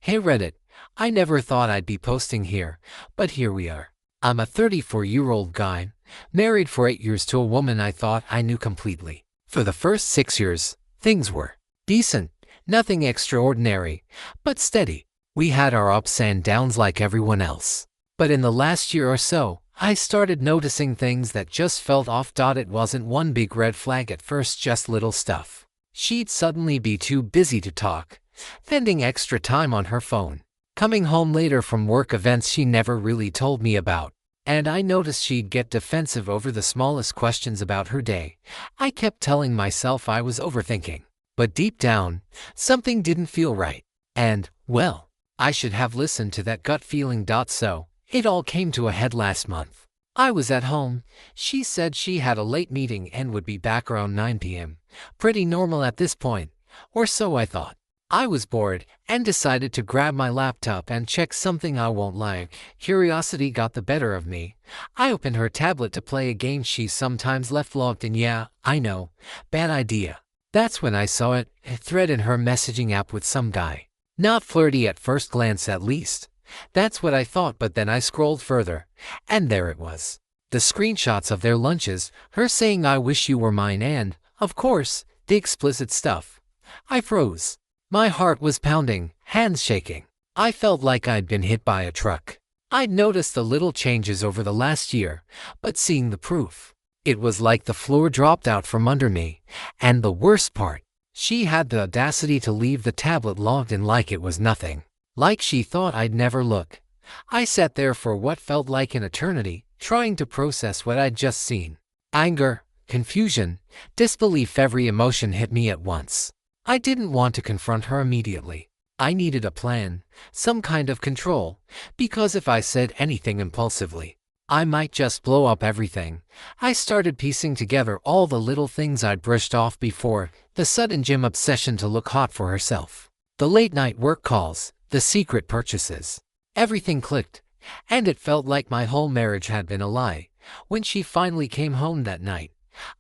Hey Reddit, I never thought I'd be posting here, but here we are. I'm a 34-year-old guy, married for 8 years to a woman I thought I knew completely. For the first 6 years, things were decent, nothing extraordinary, but steady. We had our ups and downs like everyone else. But in the last year or so, I started noticing things that just felt off. It wasn't one big red flag at first, just little stuff. She'd suddenly be too busy to talk, spending extra time on her phone, coming home later from work events she never really told me about. And I noticed she'd get defensive over the smallest questions about her day. I kept telling myself I was overthinking, but deep down, something didn't feel right. And, well, I should have listened to that gut feeling. So, it all came to a head last month. I was at home. She said she had a late meeting and would be back around 9 p.m. Pretty normal at this point, or so I thought. I was bored and decided to grab my laptop and check something. I won't lie, curiosity got the better of me. I opened her tablet to play a game she sometimes left logged in. Yeah, I know, bad idea. That's when I saw it, a thread in her messaging app with some guy. Not flirty at first glance, at least. That's what I thought, but then I scrolled further, and there it was. The screenshots of their lunches, her saying "I wish you were mine," and, of course, the explicit stuff. I froze. My heart was pounding, hands shaking. I felt like I'd been hit by a truck. I'd noticed the little changes over the last year, but seeing the proof, it was like the floor dropped out from under me. And the worst part, she had the audacity to leave the tablet logged in like it was nothing. Like she thought I'd never look. I sat there for what felt like an eternity, trying to process what I'd just seen. Anger, confusion, disbelief, every emotion hit me at once. I didn't want to confront her immediately. I needed a plan, some kind of control, because if I said anything impulsively, I might just blow up everything. I started piecing together all the little things I'd brushed off before: the sudden gym obsession to look hot for herself, the late-night work calls, the secret purchases. Everything clicked, and it felt like my whole marriage had been a lie. When she finally came home that night,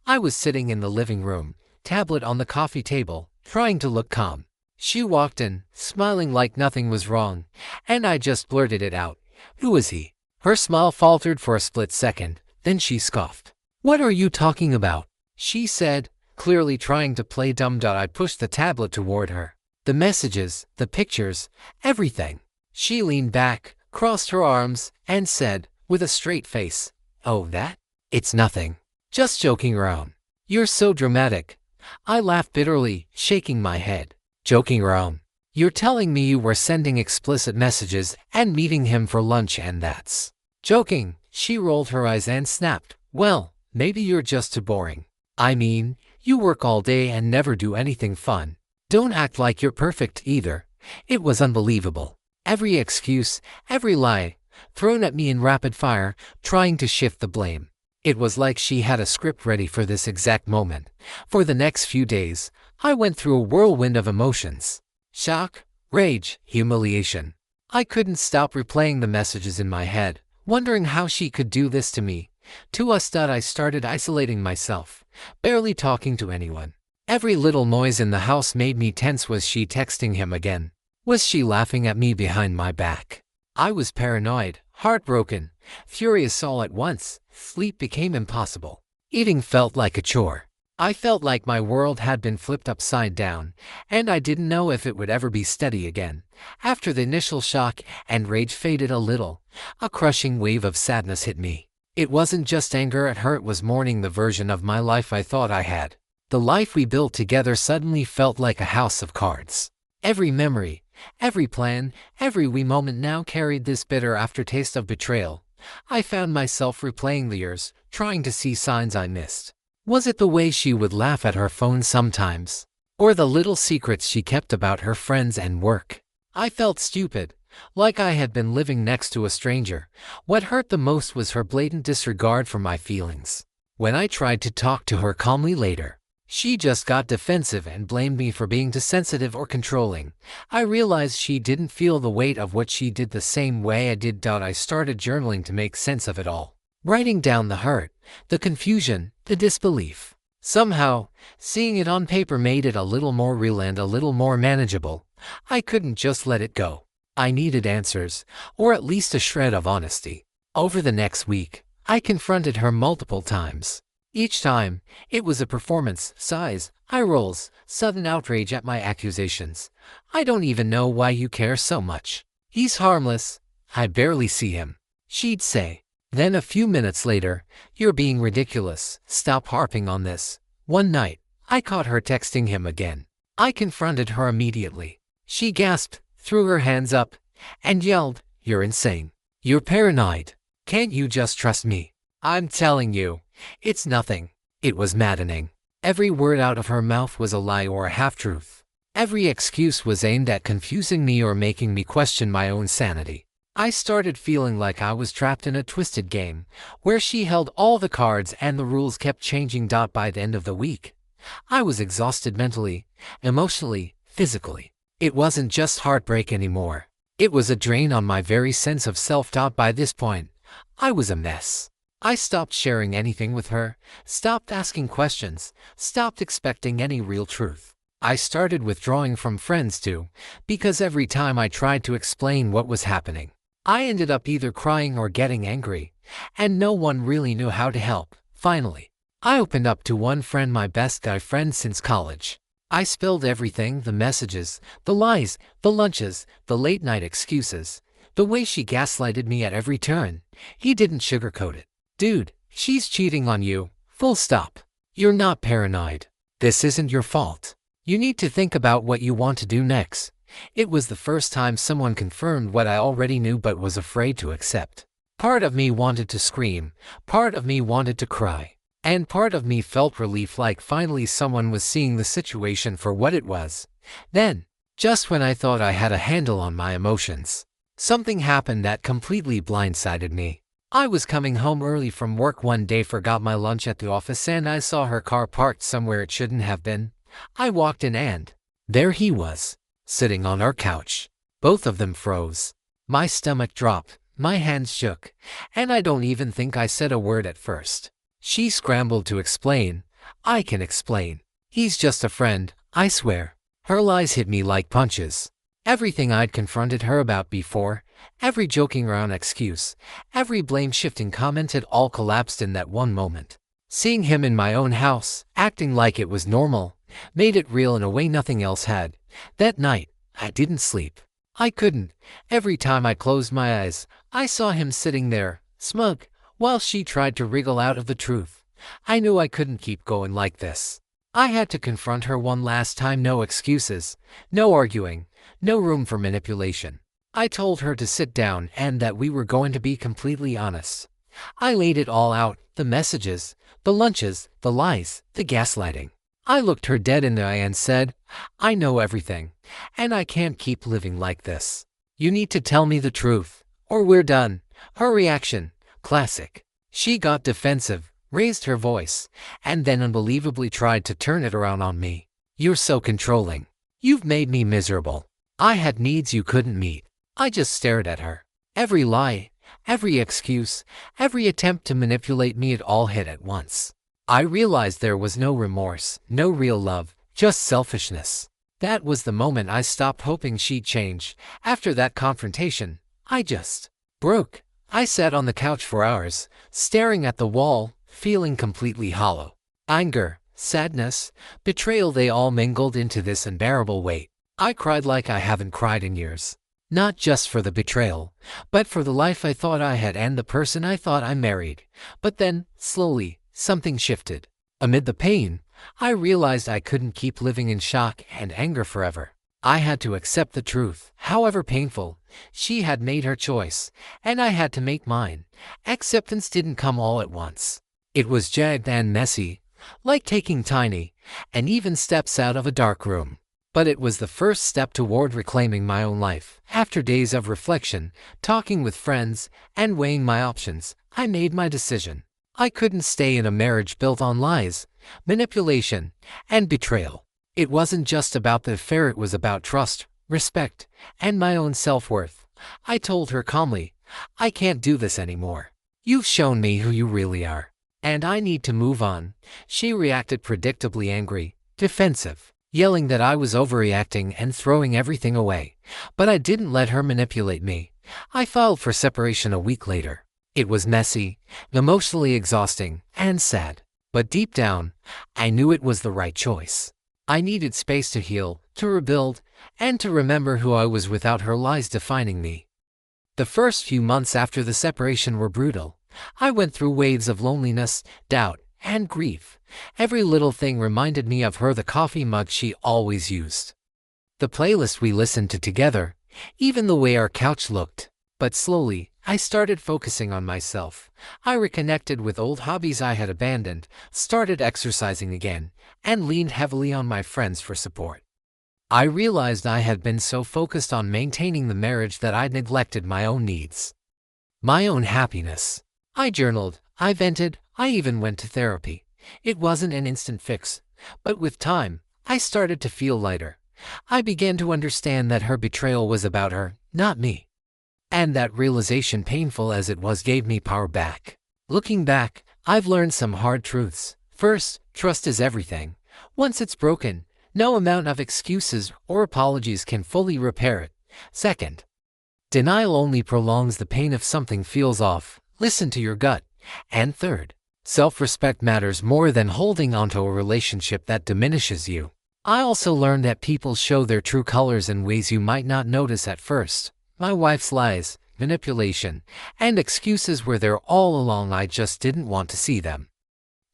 I was sitting in the living room, tablet on the coffee table, trying to look calm. She walked in, smiling like nothing was wrong, and I just blurted it out. "Who is he?" Her smile faltered for a split second, then she scoffed. "What are you talking about?" she said, clearly trying to play dumb. I pushed the tablet toward her. The messages, the pictures, everything. She leaned back, crossed her arms, and said, with a straight face, "Oh, that? It's nothing. Just joking around." "You're so dramatic." I laughed bitterly, shaking my head. "Joking around? You're telling me you were sending explicit messages and meeting him for lunch, and that's joking?" She rolled her eyes and snapped, "Well, maybe you're just too boring. I mean, you work all day and never do anything fun. Don't act like you're perfect either." It was unbelievable. Every excuse, every lie, thrown at me in rapid fire, trying to shift the blame. It was like she had a script ready for this exact moment. For the next few days, I went through a whirlwind of emotions. Shock, rage, humiliation. I couldn't stop replaying the messages in my head, wondering how she could do this to me, to us. I started isolating myself, barely talking to anyone. Every little noise in the house made me tense. Was she texting him again? Was she laughing at me behind my back? I was paranoid, heartbroken, furious all at once. Sleep became impossible. Eating felt like a chore. I felt like my world had been flipped upside down, and I didn't know if it would ever be steady again. After the initial shock and rage faded a little, a crushing wave of sadness hit me. It wasn't just anger at her, it was mourning the version of my life I thought I had. The life we built together suddenly felt like a house of cards. Every memory, every plan, every wee moment now carried this bitter aftertaste of betrayal. I found myself replaying the years, trying to see signs I missed. Was it the way she would laugh at her phone sometimes? Or the little secrets she kept about her friends and work? I felt stupid, like I had been living next to a stranger. What hurt the most was her blatant disregard for my feelings. When I tried to talk to her calmly later, she just got defensive and blamed me for being too sensitive or controlling. I realized she didn't feel the weight of what she did the same way I did. I started journaling to make sense of it all, writing down the hurt, the confusion, the disbelief. Somehow, seeing it on paper made it a little more real and a little more manageable. I couldn't just let it go. I needed answers, or at least a shred of honesty. Over the next week, I confronted her multiple times. Each time, it was a performance, sighs, eye rolls, sudden outrage at my accusations. "I don't even know why you care so much. He's harmless. I barely see him," she'd say. Then a few minutes later, "You're being ridiculous. Stop harping on this." One night, I caught her texting him again. I confronted her immediately. She gasped, threw her hands up, and yelled, "You're insane. You're paranoid. Can't you just trust me?" "I'm telling you, it's nothing." It was maddening. Every word out of her mouth was a lie or a half-truth. Every excuse was aimed at confusing me or making me question my own sanity. I started feeling like I was trapped in a twisted game, where she held all the cards and the rules kept changing. By the end of the week, I was exhausted mentally, emotionally, physically. It wasn't just heartbreak anymore. It was a drain on my very sense of self. By this point, I was a mess. I stopped sharing anything with her, stopped asking questions, stopped expecting any real truth. I started withdrawing from friends too, because every time I tried to explain what was happening, I ended up either crying or getting angry, and no one really knew how to help. Finally, I opened up to one friend, my best guy friend since college. I spilled everything: the messages, the lies, the lunches, the late-night excuses, the way she gaslighted me at every turn. He didn't sugarcoat it. "Dude, she's cheating on you. Full stop. You're not paranoid. This isn't your fault. You need to think about what you want to do next." It was the first time someone confirmed what I already knew but was afraid to accept. Part of me wanted to scream, part of me wanted to cry, and part of me felt relief, like finally someone was seeing the situation for what it was. Then, just when I thought I had a handle on my emotions, something happened that completely blindsided me. I was coming home early from work one day, forgot my lunch at the office, and I saw her car parked somewhere it shouldn't have been. I walked in and there he was, sitting on our couch. Both of them froze. My stomach dropped, my hands shook, and I don't even think I said a word at first. She scrambled to explain. "I can explain. He's just a friend, I swear." Her lies hit me like punches. Everything I'd confronted her about before, every joking around excuse, every blame-shifting comment, it all collapsed in that one moment. Seeing him in my own house, acting like it was normal, made it real in a way nothing else had. That night, I didn't sleep. I couldn't. Every time I closed my eyes, I saw him sitting there, smug, while she tried to wriggle out of the truth. I knew I couldn't keep going like this. I had to confront her one last time. No excuses, no arguing, no room for manipulation. I told her to sit down and that we were going to be completely honest. I laid it all out: the messages, the lunches, the lies, the gaslighting. I looked her dead in the eye and said, "I know everything, and I can't keep living like this. You need to tell me the truth, or we're done." Her reaction, classic. She got defensive, raised her voice, and then unbelievably tried to turn it around on me. "You're so controlling. You've made me miserable. I had needs you couldn't meet." I just stared at her. Every lie, every excuse, every attempt to manipulate me, it all hit at once. I realized there was no remorse, no real love, just selfishness. That was the moment I stopped hoping she'd change. After that confrontation, I just broke. I sat on the couch for hours, staring at the wall, feeling completely hollow. Anger, sadness, betrayal, they all mingled into this unbearable weight. I cried like I haven't cried in years. Not just for the betrayal, but for the life I thought I had and the person I thought I married. But then, slowly, something shifted. Amid the pain, I realized I couldn't keep living in shock and anger forever. I had to accept the truth, however painful. She had made her choice, and I had to make mine. Acceptance didn't come all at once. It was jagged and messy, like taking tiny, uneven steps out of a dark room. But it was the first step toward reclaiming my own life. After days of reflection, talking with friends, and weighing my options, I made my decision. I couldn't stay in a marriage built on lies, manipulation, and betrayal. It wasn't just about the affair, it was about trust, respect, and my own self-worth. I told her calmly, "I can't do this anymore. You've shown me who you really are, and I need to move on." She reacted predictably angry, defensive. yelling that I was overreacting and throwing everything away. But I didn't let her manipulate me. I filed for separation a week later. It was messy, emotionally exhausting, and sad. But deep down, I knew it was the right choice. I needed space to heal, to rebuild, and to remember who I was without her lies defining me. The first few months after the separation were brutal. I went through waves of loneliness, doubt, and grief. Every little thing reminded me of her, the coffee mug she always used, the playlist we listened to together, even the way our couch looked. But slowly, I started focusing on myself. I reconnected with old hobbies I had abandoned, started exercising again, and leaned heavily on my friends for support. I realized I had been so focused on maintaining the marriage that I'd neglected my own needs, my own happiness. I journaled, I vented, I even went to therapy. It wasn't an instant fix, but with time, I started to feel lighter. I began to understand that her betrayal was about her, not me. And that realization, painful as it was, gave me power back. Looking back, I've learned some hard truths. First, trust is everything. Once it's broken, no amount of excuses or apologies can fully repair it. Second, denial only prolongs the pain if something feels off. Listen to your gut. And third, self-respect matters more than holding onto a relationship that diminishes you. I also learned that people show their true colors in ways you might not notice at first. My wife's lies, manipulation, and excuses were there all along. I just didn't want to see them.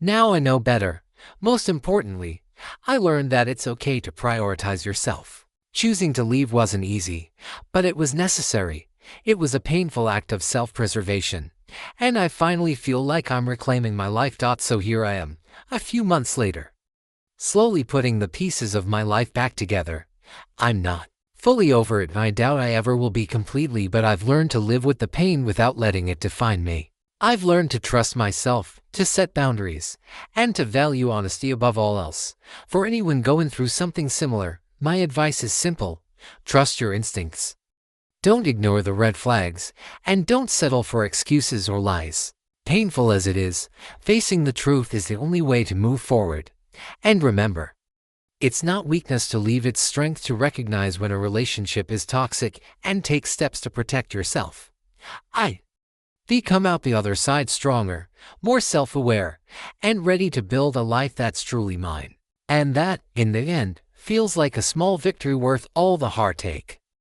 Now I know better. Most importantly, I learned that it's okay to prioritize yourself. Choosing to leave wasn't easy, but it was necessary. It was a painful act of self-preservation, and I finally feel like I'm reclaiming my life. So here I am, a few months later, slowly putting the pieces of my life back together. I'm not fully over it, and I doubt I ever will be completely, but I've learned to live with the pain without letting it define me. I've learned to trust myself, to set boundaries, and to value honesty above all else. For anyone going through something similar, my advice is simple: trust your instincts. Don't ignore the red flags, and don't settle for excuses or lies. Painful as it is, facing the truth is the only way to move forward. And remember, it's not weakness to leave, it's strength to recognize when a relationship is toxic and take steps to protect yourself. Come out the other side stronger, more self-aware, and ready to build a life that's truly mine. And that, in the end, feels like a small victory worth all the heartache.